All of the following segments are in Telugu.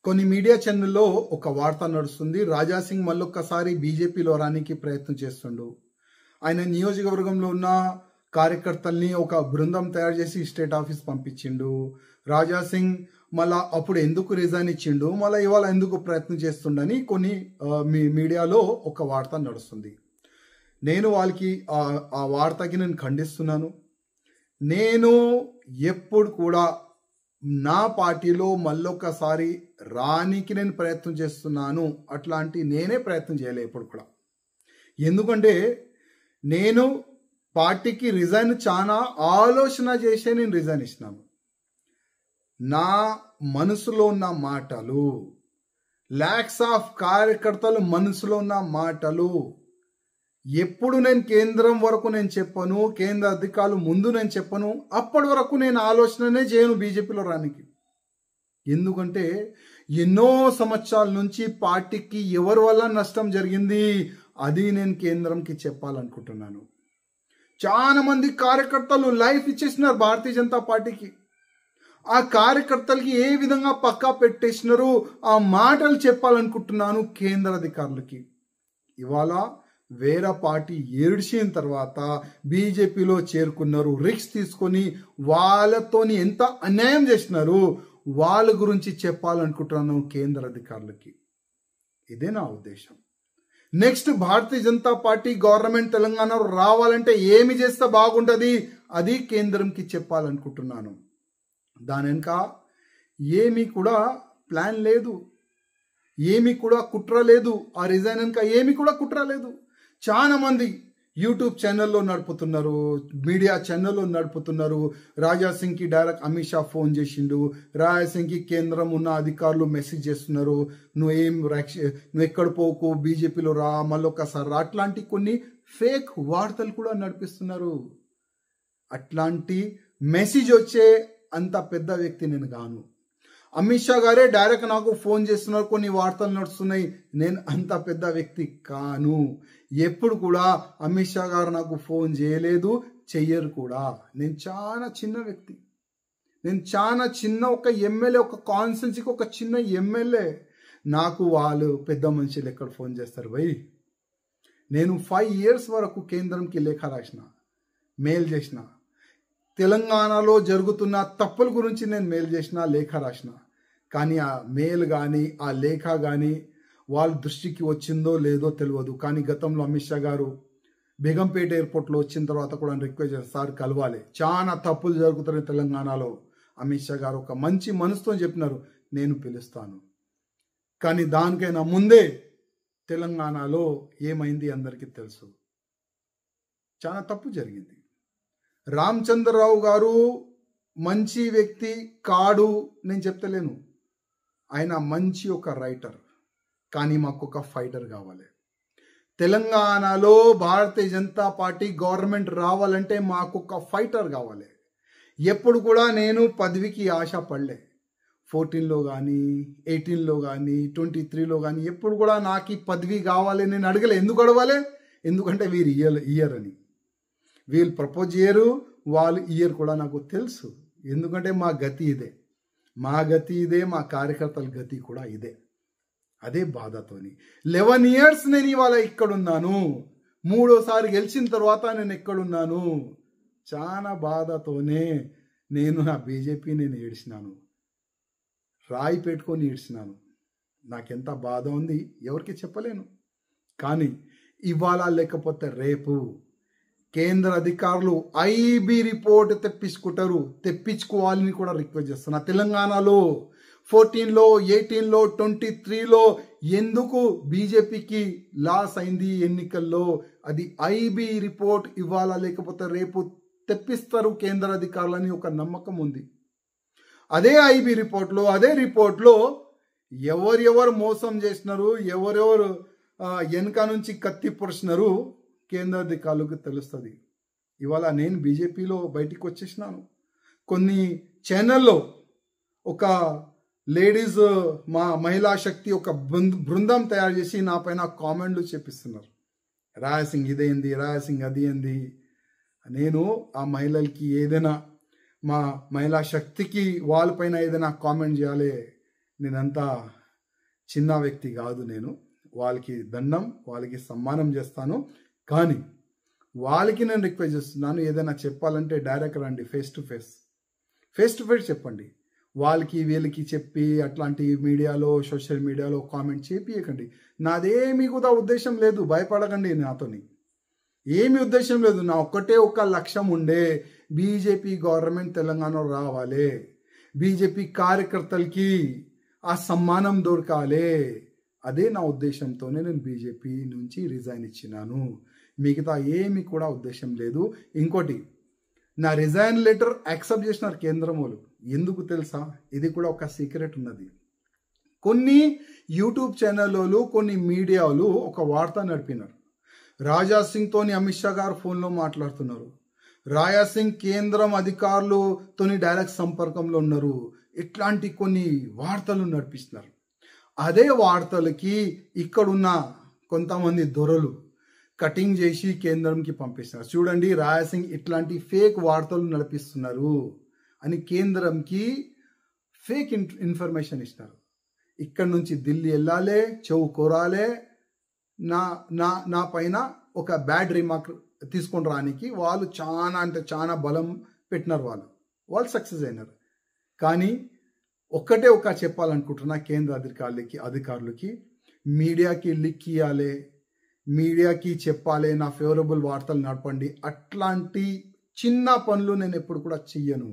కొన్ని మీడియా ఛానల్లో ఒక వార్త నడుస్తుంది. రాజా సింగ్ మళ్ళొక్కసారి బీజేపీలో రానికి ప్రయత్నం చేస్తుండు. ఆయన నియోజకవర్గంలో ఉన్న కార్యకర్తల్ని ఒక బృందం తయారు చేసి స్టేట్ ఆఫీస్ పంపించిండు. రాజా సింగ్ మళ్ళా అప్పుడు ఎందుకు రిజైన్ ఇచ్చిండు, మళ్ళీ ఇవాళ ఎందుకు ప్రయత్నం చేస్తుండని కొన్ని మీడియాలో ఒక వార్త నడుస్తుంది. నేను వాళ్ళకి ఆ వార్తకి నేను ఖండిస్తున్నాను. నేను ఎప్పుడు కూడా నా పార్టీలో మళ్ళొక్కసారి రానికి నేను ప్రయత్నం చేస్తున్నాను, అట్లాంటి నేనే ప్రయత్నం చేయలే ఎప్పుడు కూడా. ఎందుకంటే నేను పార్టీకి రిజైన్ చాలా ఆలోచన చేసే నేను రిజైన్ ఇచ్చినాను. నా మనసులో ఉన్న మాటలు, లాక్స్ ఆఫ్ కార్యకర్తలు మనసులో ఉన్న మాటలు ఎప్పుడు నేను కేంద్రం వరకు నేను చెప్పను, కేంద్ర అధికారులు ముందు నేను చెప్పను, అప్పటి వరకు నేను ఆలోచననే చేయను బీజేపీలో రానికి. ఎందుకంటే ఎన్నో సంవత్సరాల నుంచి పార్టీకి ఎవరి వల్ల నష్టం జరిగింది అది నేను కేంద్రంకి చెప్పాలనుకుంటున్నాను. చాలా మంది కార్యకర్తలు లైఫ్ ఇచ్చేసినారు భారతీయ జనతా పార్టీకి. ఆ కార్యకర్తలకి ఏ విధంగా పక్కా పెట్టేసినారు ఆ మాటలు చెప్పాలనుకుంటున్నాను కేంద్ర అధికారులకి. ఇవాళ వేరే పార్టీ ఏడ్చిన తర్వాత బీజేపీలో చేరుకున్నారు, రిస్క్ తీసుకొని వాళ్ళతోని ఎంత అన్యాయం చేసినారు వాళ్ళ గురించి చెప్పాలనుకుంటున్నాను కేంద్ర అధికారులకి. ఇదే నా ఉద్దేశం. Next Bharatiya Janata party government తెలంగాణలో రావాలంటే ఏమి చేస్తే బాగుంటుంది అది కేంద్రంకి చెప్పాలనుకుంటున్నాను. దాని వెనుక ఏమీ కూడా ప్లాన్ లేదు, ఏమీ కూడా కుట్ర లేదు. ఆ రిజైన్ వెనుక ఏమీ కూడా కుట్ర లేదు. చాలా మంది యూట్యూబ్ ఛానల్లో నడుపుతున్నారు, మీడియా ఛానల్లో నడుపుతున్నారు. రాజా సింగ్కి డైరెక్ట్ అమిత్ షా ఫోన్ చేసిండు, రాజా సింగ్కి కేంద్రం ఉన్న అధికారులు మెసేజ్ చేస్తున్నారు, నువ్వు ఎక్కడ పోకు, బీజేపీలో రా, మళ్ళొక్కసారి రా. అట్లాంటి కొన్ని ఫేక్ వార్తలు కూడా నడిపిస్తున్నారు. అట్లాంటి మెసేజ్ వచ్చే అంత పెద్ద వ్యక్తి నేను కాను. అమిత్ షా గారే డైరెక్ట్ నాకు ఫోన్ చేస్తున్నారు, కొన్ని వార్తలు నడుస్తున్నాయి. నేను అంత పెద్ద వ్యక్తి కాను. ఎప్పుడు కూడా అమిత్ షా గారు నాకు ఫోన్ చేయలేదు, చెయ్యరు కూడా. నేను చాలా చిన్న వ్యక్తి, నేను చాలా చిన్న ఒక ఎమ్మెల్యే, ఒక కాన్స్టిట్యున్సీకి ఒక చిన్న ఎమ్మెల్యే. నాకు వాళ్ళు పెద్ద మనుషులు ఎక్కడ ఫోన్ చేస్తారు భయ్. నేను 5 years వరకు కేంద్రంకి లేఖ రాసిన, మెయిల్ చేసిన. తెలంగాణలో జరుగుతున్న తప్పుల గురించి నేను మెయిల్ చేసిన, లేఖ రాసిన. కానీ ఆ మెయిల్ కానీ ఆ లేఖ కానీ వాళ్ళ దృష్టికి వచ్చిందో లేదో తెలియదు. కానీ గతంలో అమిత్ షా గారు బేగంపేట ఎయిర్పోర్ట్లో వచ్చిన తర్వాత కూడా రిక్వెస్ట్ చేస్తారు, సార్ కలవాలి, చాలా తప్పులు జరుగుతున్నాయి తెలంగాణలో. అమిత్ షా గారు ఒక మంచి మనసుతో చెప్పినారు, నేను పిలుస్తాను. కానీ దానికైనా ముందే తెలంగాణలో ఏమైంది అందరికీ తెలుసు. చాలా తప్పు జరిగింది. రామచంద్రరావు గారు మంచి వ్యక్తి కాడు నేను చెప్తలేను, ఆయన మంచి ఒక రైటర్. కానీ మాకు ఒక ఫైటర్ కావాలి. తెలంగాణలో భారతీయ జనతా పార్టీ గవర్నమెంట్ రావాలంటే మాకు ఒక ఫైటర్ కావాలి. ఎప్పుడు కూడా నేను పదవికి ఆశ పడలే. 14లో కానీ 18లో కానీ 23లో కానీ ఎప్పుడు కూడా నాకు ఈ పదవి కావాలి నేను అడగలే. ఎందుకు అడగాలి? ఎందుకంటే వీరు ఇయర్ అని. వీళ్ళు ప్రపోజ్ చేయరు, వాళ్ళు ఇయర్ కూడా నాకు తెలుసు. ఎందుకంటే మా గతి ఇదే, మా గతి ఇదే, మా కార్యకర్తల గతి కూడా ఇదే. అదే బాధతోని 11 years నేను ఇవాళ ఇక్కడున్నాను. 3వసారి గెలిచిన తర్వాత నేను ఎక్కడున్నాను. చాలా బాధతోనే నేను నా బీజేపీ నేను ఏడ్చినాను, రాయి పెట్టుకొని ఏడ్చినాను. నాకెంత బాధ ఉంది ఎవరికి చెప్పలేను. కానీ ఇవాళ లేకపోతే రేపు కేంద్ర అధికారులు ఐబీ రిపోర్ట్ తెప్పించుకుంటారు, తెప్పించుకోవాలని కూడా రిక్వెస్ట్ చేస్తున్నా. తెలంగాణలో 14లో 18లో 23లో ఎందుకు బీజేపీకి లాస్ అయింది ఎన్నికల్లో, అది ఐబీ రిపోర్ట్ ఇవాళ లేకపోతే రేపు తెప్పిస్తారు కేంద్ర అధికారులని ఒక నమ్మకం ఉంది. అదే ఐబీ రిపోర్ట్లో, అదే రిపోర్ట్లో ఎవరెవరు మోసం చేసినారు, ఎవరెవరు వెనక నుంచి కత్తి పొడిచినారు కేంద్ర అధికారులకు తెలుస్తుంది. ఇవాళ నేను బీజేపీలో బయటికి వచ్చేసినాను. కొన్ని ఛానల్లో ఒక లేడీస్, మా మహిళా శక్తి ఒక బృందం తయారు చేసి నా పైన కామెంట్లు చెప్పిస్తున్నారు, రాజా సింగ్ ఇదేంది, రాజా సింగ్ అది ఏంది. నేను ఆ మహిళలకి ఏదైనా మా మహిళా శక్తికి వాళ్ళపైన ఏదైనా కామెంట్ చేయాలి, నేనంతా చిన్న వ్యక్తి కాదు. నేను వాళ్ళకి దండం, వాళ్ళకి సమ్మానం చేస్తాను. కానీ వాళ్ళకి నేను రిక్వెస్ట్ చేస్తున్నాను, ఏదైనా చెప్పాలంటే డైరెక్ట్ రండి, ఫేస్ టు ఫేస్ చెప్పండి. వాళ్ళకి వీళ్ళకి చెప్పి అట్లాంటి మీడియాలో, సోషల్ మీడియాలో కామెంట్ చేపియకండి. నాదేమీ కూడా ఉద్దేశం లేదు, భయపడకండి. నాతోని ఏమి ఉద్దేశం లేదు. నా ఒక్కటే ఒక్క లక్ష్యం ఉండే, బీజేపీ గవర్నమెంట్ తెలంగాణలో రావాలి, బీజేపీ కార్యకర్తలకి ఆ సమ్మానం దొరకాలి. అదే నా ఉద్దేశంతోనే నేను బీజేపీ నుంచి రిజైన్ ఇచ్చినాను. మిగతా ఏమి కూడా ఉద్దేశం లేదు. ఇంకోటి, నా రిజైన్ లెటర్ యాక్సెప్ట్ చేసినారు కేంద్రం వాళ్ళు. ఎందుకు తెలుసా? ఇది కూడా ఒక సీక్రెట్ ఉన్నది. కొన్ని యూట్యూబ్ ఛానళ్ళు, కొన్ని మీడియాలు ఒక వార్త నడిపినారు. రాజాసింగ్తోని అమిత్ షా గారు ఫోన్లో మాట్లాడుతున్నారు. రాజాసింగ్ కేంద్రం అధికారులతోని డైరెక్ట్ సంపర్కంలో ఉన్నారు. ఇట్లాంటి కొన్ని వార్తలు నడిపిస్తున్నారు. అదే వార్తలకి ఇక్కడున్న కొంతమంది దొరలు కటింగ్ చేసి కేంద్రంకి పంపిస్తున్నారు. చూడండి, రాజాసింగ్ ఇట్లాంటి ఫేక్ వార్తలు నడిపిస్తున్నారు అని కేంద్రంకి ఫేక్ ఇన్ఫర్మేషన్ ఇస్తారు. ఇక్కడ నుంచి ఢిల్లీ వెళ్ళాలి, చెవు కోరాలే, నా పైన ఒక బ్యాడ్ రిమార్క్ తీసుకొని రానికి వాళ్ళు చాలా అంటే చాలా బలం పెట్టినారు. వాళ్ళు సక్సెస్ అయినారు. కానీ ఒక్కటే చెప్పాలనుకుంటున్నా కేంద్ర అధికారులకి, మీడియాకి లిక్ ఇవ్వాలి, మీడియాకి చెప్పాలి, నా ఫేవరబుల్ వార్తలు నడపండి. అట్లాంటి చిన్న పనులు నేను ఎప్పుడు కూడా చెయ్యను.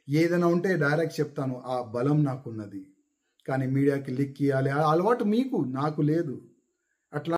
ఏదైనా ఉంటే డైరెక్ట్ చెప్తాను, ఆ బలం నాకున్నది. కానీ మీడియాకి లిక్ ఇవ్వాలి ఆ అలవాటు మీకు, నాకు లేదు. అట్లా